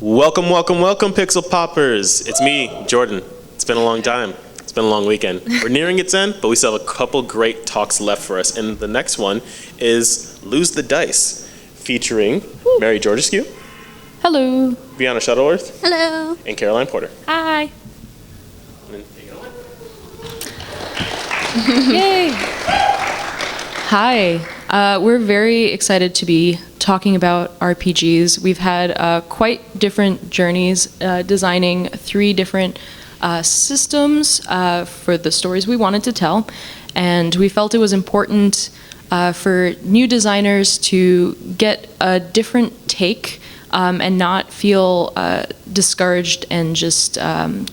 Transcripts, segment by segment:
Welcome, welcome, welcome, Pixel Poppers. It's me, Jordan. It's been a long time. It's been a long weekend. We're nearing its end, but we still have a couple great talks left for us. And the next one is Lose the Dice, featuring Mary Georgescu. Hello. Brianna Shuttleworth. Hello. And Caroline Porter. Hi. And then take it away. Yay. Hi. We're very excited to be talking about RPGs. We've had quite different journeys designing 3 different systems for the stories we wanted to tell, and we felt it was important for new designers to get a different take and not feel discouraged and just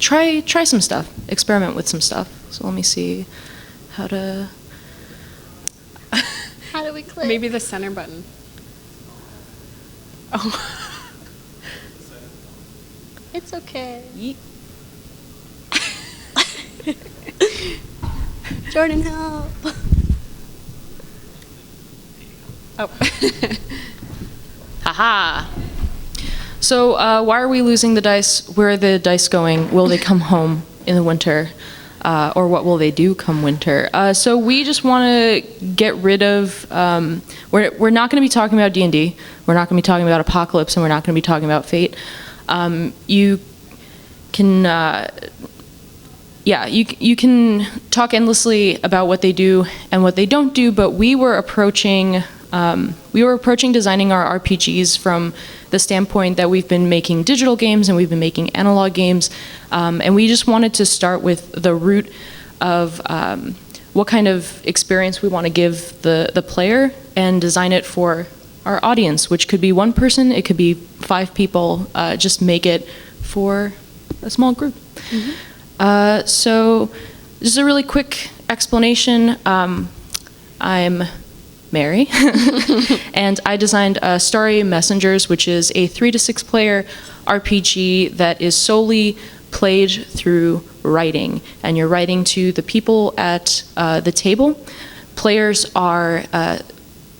try some stuff, experiment with some stuff. So let me see how to... How do we click? Maybe the center button. Oh. It's okay. Yeet. Jordan, help. Oh. Haha. So why are we losing the dice? Where are the dice going? Will they come home in the winter? Or what will they do come winter? So we just want to get rid of, we're not going to be talking about D&D, we're not going to be talking about Apocalypse, and we're not going to be talking about Fate. You can, you can talk endlessly about what they do and what they don't do, but we were approaching designing our RPGs from the standpoint that we've been making digital games and we've been making analog games, and we just wanted to start with the root of what kind of experience we want to give the player and design it for our audience, which could be 1 person, it could be 5 people, just make it for a small group. Mm-hmm. So just a really quick explanation. I'm Mary, and I designed Starry Messengers, which is a 3 to 6 player RPG that is solely played through writing, and you're writing to the people at the table. Players are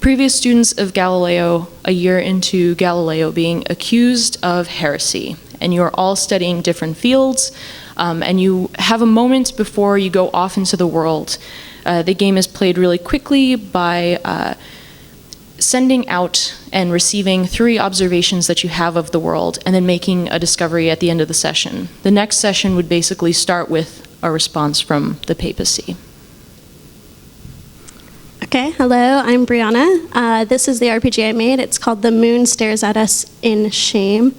previous students of Galileo, a year into Galileo being accused of heresy, and you're all studying different fields, and you have a moment before you go off into the world. The game is played really quickly by sending out and receiving 3 observations that you have of the world, and then making a discovery at the end of the session. The next session would basically start with a response from the papacy. Okay, hello, I'm Brianna. This is the RPG I made. It's called The Moon Stares at Us in Shame.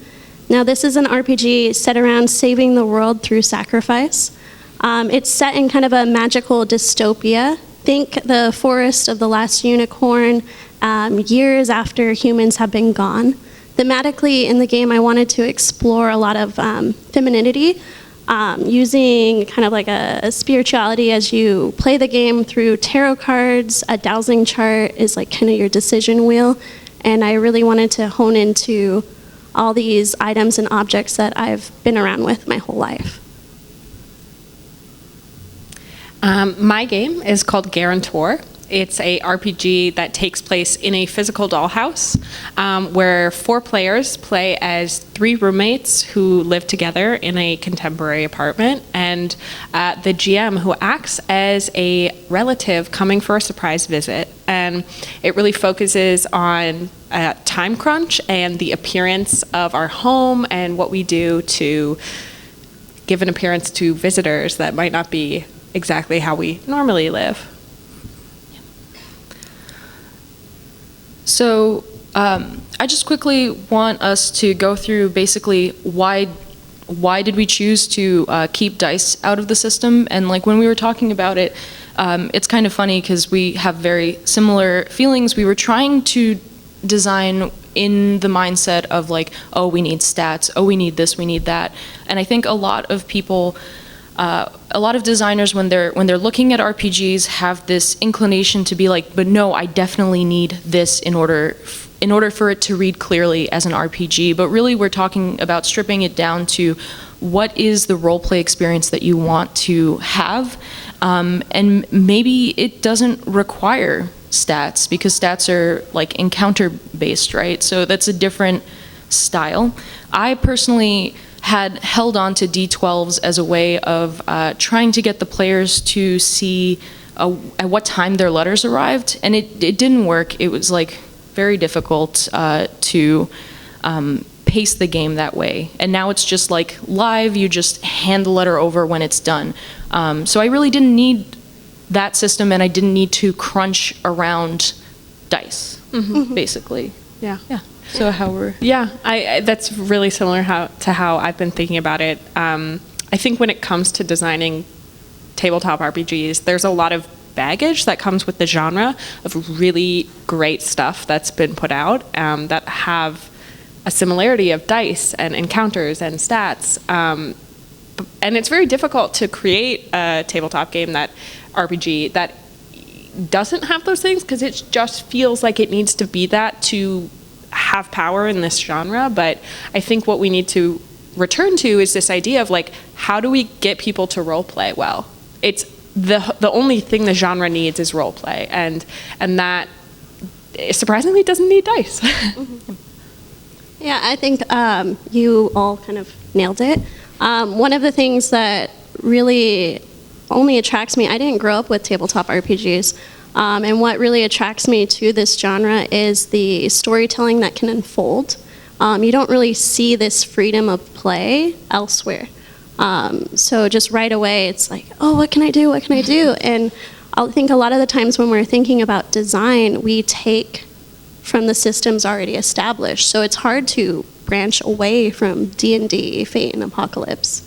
Now, this is an RPG set around saving the world through sacrifice. It's set in kind of a magical dystopia. Think the forest of the last unicorn, years after humans have been gone. Thematically, in the game, I wanted to explore a lot of femininity, using kind of like a spirituality as you play the game through tarot cards. A dowsing chart is like kind of your decision wheel, and I really wanted to hone into all these items and objects that I've been around with my whole life. My game is called Guarantor. It's a RPG that takes place in a physical dollhouse, where 4 players play as 3 roommates who live together in a contemporary apartment, and the GM who acts as a relative coming for a surprise visit. And it really focuses on time crunch and the appearance of our home and what we do to give an appearance to visitors that might not be exactly how we normally live. So I just quickly want us to go through basically why did we choose to keep dice out of the system. And like when we were talking about it, it's kind of funny because we have very similar feelings. We were trying to design in the mindset of like, oh, we need stats, oh, we need this, we need that. And I think a lot of people, a lot of designers, when they're looking at RPGs, have this inclination to be like, but no, I definitely need this in order for it to read clearly as an RPG. But really, we're talking about stripping it down to what is the roleplay experience that you want to have, and maybe it doesn't require stats, because stats are like encounter based, right? So that's a different style. I personally had held on to D12s as a way of trying to get the players to see at what time their letters arrived, and it didn't work. It was like very difficult to pace the game that way. And now it's just like live, you just hand the letter over when it's done. So I really didn't need that system, and I didn't need to crunch around dice, basically. Yeah. So how we're... Yeah, that's really similar to how I've been thinking about it. I think when it comes to designing tabletop RPGs, there's a lot of baggage that comes with the genre of really great stuff that's been put out that have a similarity of dice and encounters and stats. And it's very difficult to create a tabletop game that RPG that doesn't have those things, because it just feels like it needs to be that to have power in this genre. But I think what we need to return to is this idea of like, how do we get people to role play well? It's the only thing the genre needs is role play, and that surprisingly doesn't need dice. Yeah, I think you all kind of nailed it. One of the things that really only attracts me, I didn't grow up with tabletop RPGs, and what really attracts me to this genre is the storytelling that can unfold. You don't really see this freedom of play elsewhere. So just right away, it's like, oh, what can I do? What can I do? And I think a lot of the times when we're thinking about design, we take from the systems already established. So it's hard to branch away from D&D, Fate, and Apocalypse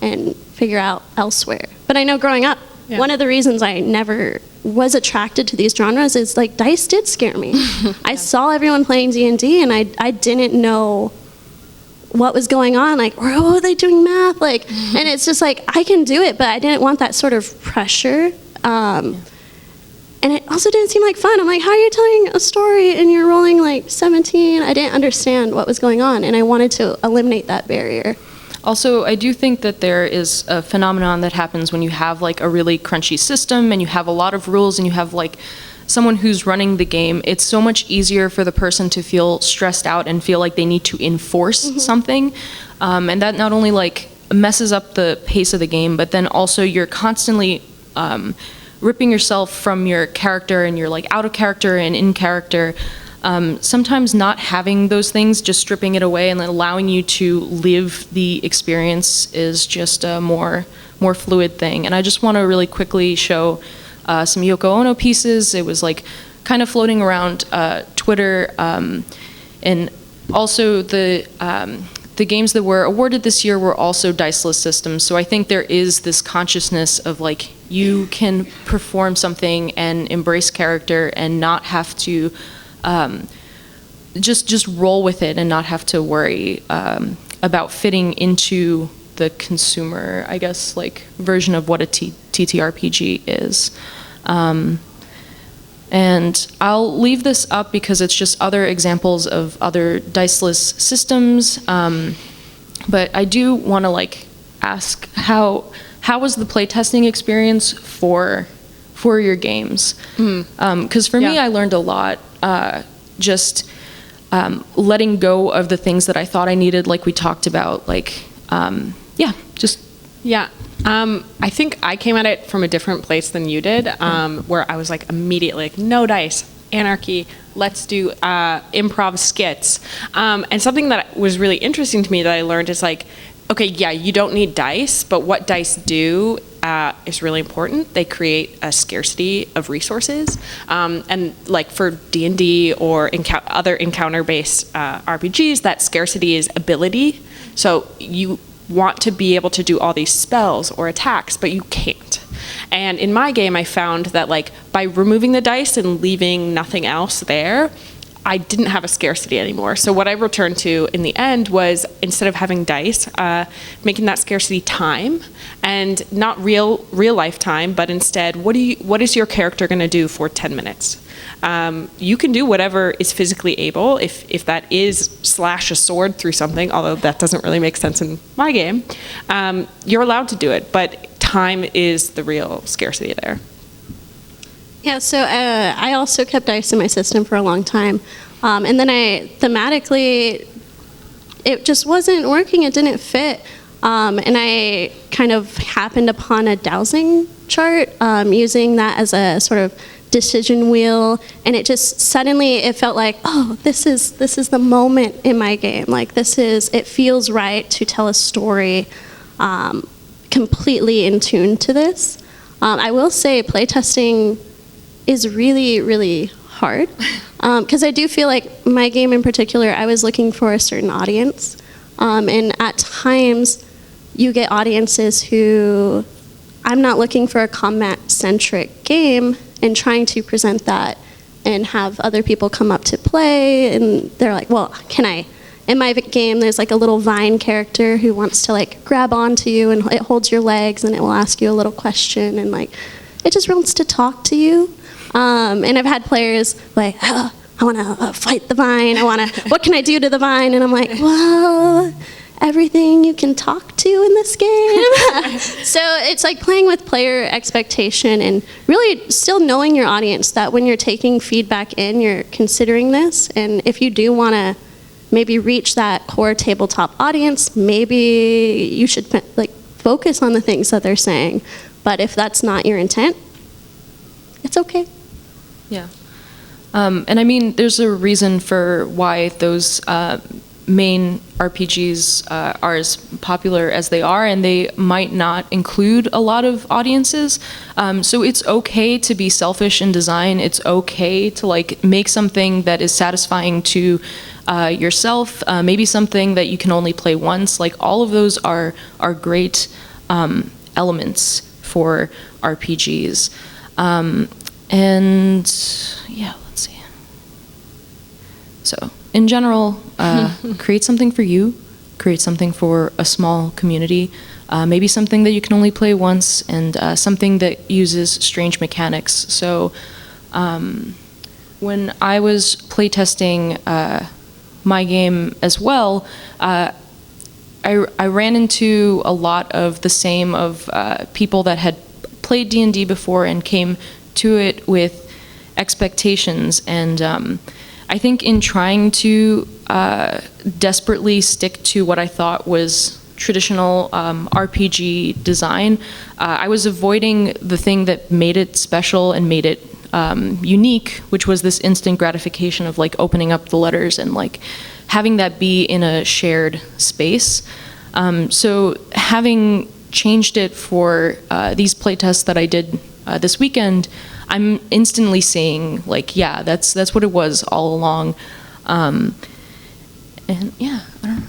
and figure out elsewhere. But I know growing up, one of the reasons I never was attracted to these genres is like dice did scare me. I saw everyone playing D&D and I didn't know what was going on. Like, oh, are they doing math? Like, and it's just like, I can do it, but I didn't want that sort of pressure. And it also didn't seem like fun. I'm like, how are you telling a story and you're rolling like 17? I didn't understand what was going on, and I wanted to eliminate that barrier. Also, I do think that there is a phenomenon that happens when you have like a really crunchy system and you have a lot of rules and you have like someone who's running the game. It's so much easier for the person to feel stressed out and feel like they need to enforce something. And that not only like messes up the pace of the game, but then also you're constantly ripping yourself from your character, and you're like out of character and in character. Sometimes not having those things, just stripping it away and then allowing you to live the experience is just a more fluid thing. And I just want to really quickly show some Yoko Ono pieces. It was like kind of floating around Twitter, and also the games that were awarded this year were also diceless systems. So I think there is this consciousness of like, you can perform something and embrace character and not have to just roll with it and not have to worry about fitting into the consumer, I guess, like version of what a TTRPG is. And I'll leave this up because it's just other examples of other diceless systems. But I do want to like ask how was the playtesting experience for your games? Because for me, I learned a lot. Just letting go of the things that I thought I needed, like we talked about, like I think I came at it from a different place than you did, where I was like immediately like, no dice, anarchy, let's do improv skits. And something that was really interesting to me that I learned is like, okay, yeah, you don't need dice, but what dice do is really important. They create a scarcity of resources. And like for D&D or other encounter-based RPGs, that scarcity is ability. So you want to be able to do all these spells or attacks, but you can't. And in my game, I found that like by removing the dice and leaving nothing else there, I didn't have a scarcity anymore. So what I returned to in the end was, instead of having dice, making that scarcity time, and not real life time, but instead, what is your character going to do for 10 minutes? You can do whatever is physically able. If that is slash a sword through something, although that doesn't really make sense in my game, you're allowed to do it. But time is the real scarcity there. Yeah, so I also kept dice in my system for a long time. And then I thematically it just wasn't working. It didn't fit. And I kind of happened upon a dowsing chart, using that as a sort of decision wheel, and it just suddenly it felt like, oh, this is the moment in my game. Like it feels right to tell a story completely in tune to this. I will say playtesting is really, really hard, because I do feel like my game in particular, I was looking for a certain audience, and at times you get audiences who, I'm not looking for a combat-centric game and trying to present that and have other people come up to play, and they're like, well, in my game, there's like a little vine character who wants to like grab onto you, and it holds your legs, and it will ask you a little question, and like, it just wants to talk to you. And I've had players like, I want to fight the vine. What can I do to the vine? And I'm like, well, everything you can talk to in this game. So it's like playing with player expectation and really still knowing your audience, that when you're taking feedback in, you're considering this. And if you do want to maybe reach that core tabletop audience, maybe you should like focus on the things that they're saying. But if that's not your intent, it's okay. Yeah. And I mean, there's a reason for why those main RPGs are as popular as they are, and they might not include a lot of audiences. So it's okay to be selfish in design. It's okay to like make something that is satisfying to yourself, maybe something that you can only play once. Like all of those are great elements for RPGs. And yeah, let's see. So in general, create something for you, create something for a small community, maybe something that you can only play once, and something that uses strange mechanics. So when I was playtesting my game as well, I ran into a lot of the same of people that had played D&D before and came to it with expectations, and I think in trying to desperately stick to what I thought was traditional RPG design, I was avoiding the thing that made it special and made it unique, which was this instant gratification of like opening up the letters and like having that be in a shared space. So having changed it for these playtests that I did this weekend, I'm instantly seeing like, yeah, that's what it was all along. And yeah, I don't know.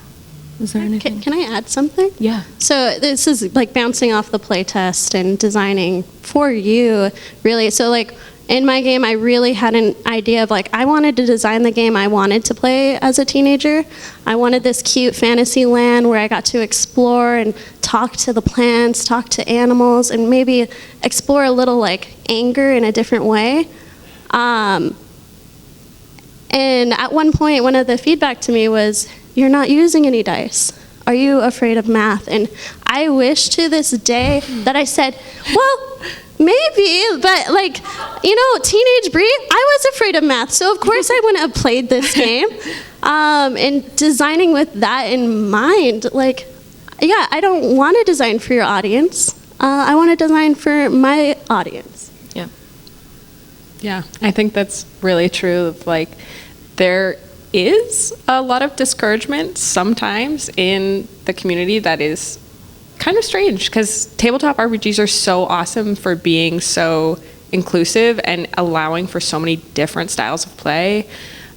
Is there anything? Can I add something? Yeah. So this is like bouncing off the playtest and designing for you, really. So like in my game, I really had an idea of like, I wanted to design the game I wanted to play as a teenager. I wanted this cute fantasy land where I got to explore and talk to the plants, talk to animals, and maybe explore a little like anger in a different way. And at one point, one of the feedback to me was, you're not using any dice. Are you afraid of math? And I wish to this day that I said, well, maybe, but like, you know, teenage Brie, I was afraid of math, so of course I wouldn't have played this game. And designing with that in mind, like, yeah, I don't want to design for your audience. I want to design for my audience. Yeah. Yeah, I think that's really true. Like, there is a lot of discouragement sometimes in the community that is kind of strange, because tabletop RPGs are so awesome for being so inclusive and allowing for so many different styles of play.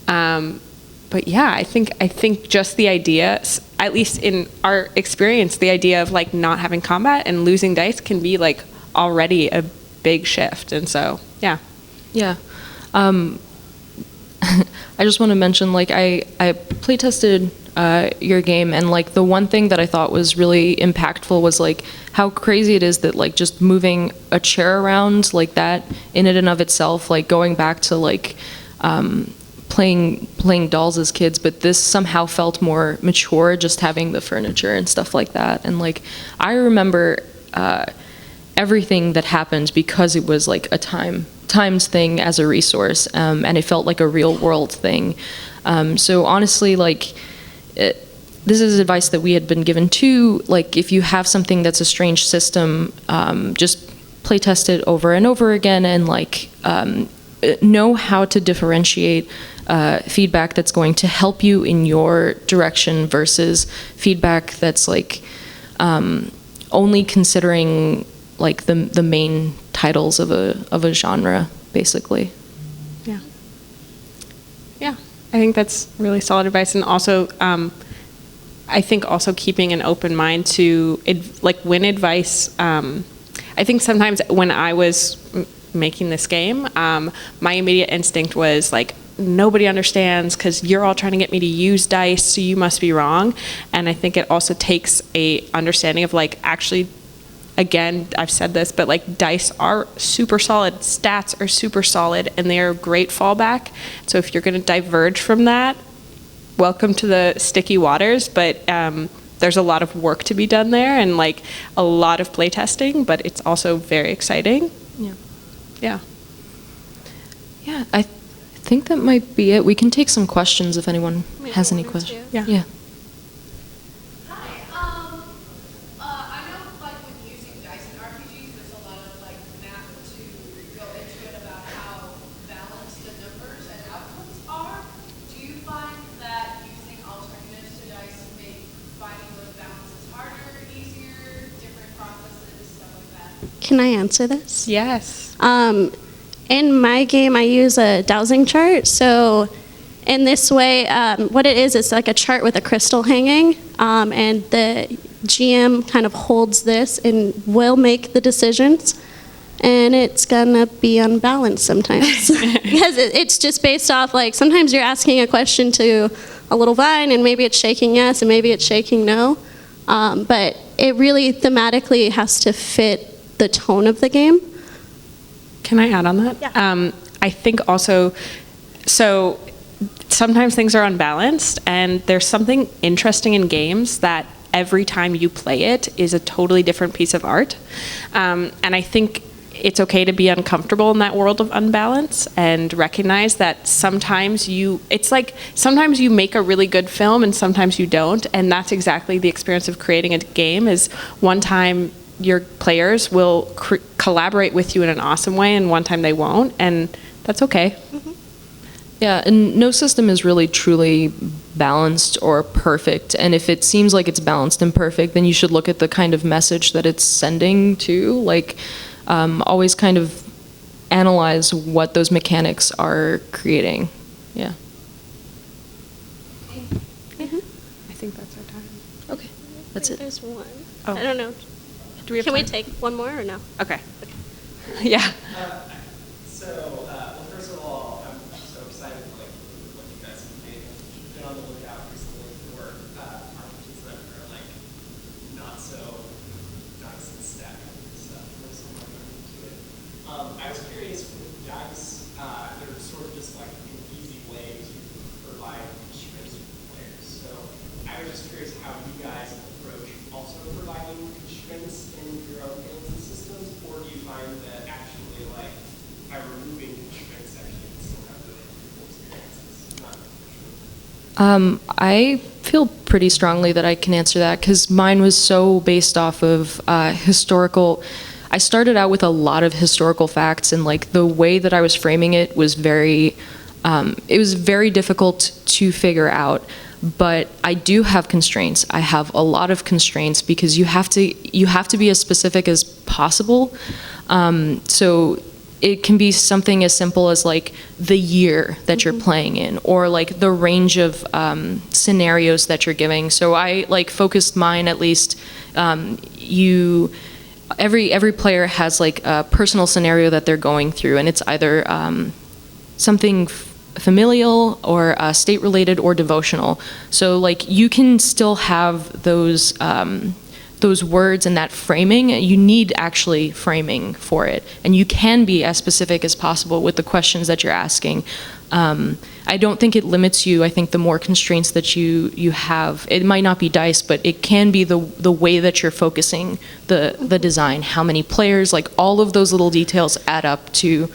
But yeah, I think just the idea, at least in our experience, the idea of like not having combat and losing dice can be like already a big shift. And so, yeah. Yeah. I just want to mention, like, I playtested your game, and like the one thing that I thought was really impactful was like how crazy it is that like just moving a chair around like that in and of itself, like going back to like playing dolls as kids, but this somehow felt more mature, just having the furniture and stuff like that. And like I remember everything that happened because it was like a times thing as a resource, and it felt like a real world thing. So honestly, like this is advice that we had been given too. Like, if you have something that's a strange system, just play test it over and over again, and like know how to differentiate feedback that's going to help you in your direction versus feedback that's like only considering like the main titles of a genre, basically. Yeah. Yeah, I think that's really solid advice, and also I think also keeping an open mind to like when advice. I think sometimes when I was making this game, my immediate instinct was like, nobody understands because you're all trying to get me to use dice, so you must be wrong. And I think it also takes a understanding of like, actually, again, I've said this, but like dice are super solid, stats are super solid, and they are a great fallback. So if you're going to diverge from that, welcome to the sticky waters, but there's a lot of work to be done there and like a lot of play testing, but it's also very exciting. Yeah. Yeah. Yeah, I think that might be it. We can take some questions if anyone has any questions. Yeah. Yeah. Hi. I know, like, when using dice in RPGs, there's a lot of like math to go into it about how balanced the numbers and outcomes are. Do you find that using alternatives to dice make finding those balances harder, easier, different processes, stuff like that? Can I answer this? Yes. In my game, I use a dowsing chart. So in this way, what it is, it's like a chart with a crystal hanging, and the GM kind of holds this and will make the decisions. And it's gonna be unbalanced sometimes because it's just based off, like, sometimes you're asking a question to a little vine and maybe it's shaking yes and maybe it's shaking no. But it really thematically has to fit the tone of the game. Can I add on that? Yeah. I think also, so sometimes things are unbalanced, and there's something interesting in games that every time you play it is a totally different piece of art. And I think it's okay to be uncomfortable in that world of unbalance and recognize that sometimes it's like sometimes you make a really good film and sometimes you don't, and that's exactly the experience of creating a game. Is one time your players will collaborate with you in an awesome way, and one time they won't, and that's okay. Mm-hmm. Yeah, and no system is really truly balanced or perfect. And if it seems like it's balanced and perfect, then you should look at the kind of message that it's sending to. Like, always kind of analyze what those mechanics are creating. Yeah. I think that's our time. Okay, that's it. There's one. Oh. I don't know. Do we have Can we time? take one more or no? Okay. Yeah. Well, first of all, I'm so excited for like what you guys have made. I've been on the lookout recently for RPGs that are like not so dice and stack stuff. There's so much into it. I was curious with dice. They're sort of just like an easy way to provide constraints for players. So I was just curious how you guys approach also providing constraints in your own games and systems, or do you find that actually, like, by removing constraints, actually, you still have really cool experiences? Not sure. I feel pretty strongly that I can answer that because mine was so based off of historical. I started out with a lot of historical facts, and like the way that I was framing it was very difficult to figure out. But I do have constraints. I have a lot of constraints because you have to be as specific as possible. So it can be something as simple as like the year that you're playing in, or like the range of scenarios that you're giving. So I like focused mine at least. Every player has like a personal scenario that they're going through, and it's either something familial or state-related or devotional. So like you can still have those words and that framing. You need actually framing for it, and you can be as specific as possible with the questions that you're asking. I don't think it limits you. I think the more constraints that you have, it might not be dice, but it can be the way that you're focusing the design, how many players, like all of those little details add up to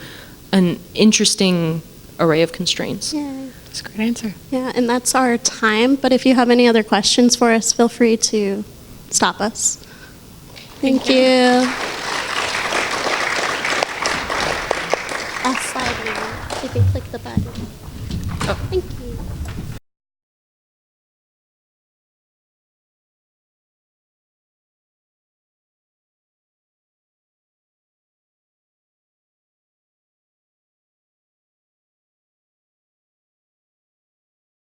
an interesting array of constraints. Yeah. That's a great answer. Yeah, and that's our time. But if you have any other questions for us, feel free to stop us. Thank you. I'll slide now. You can click the button. Oh. Thank you.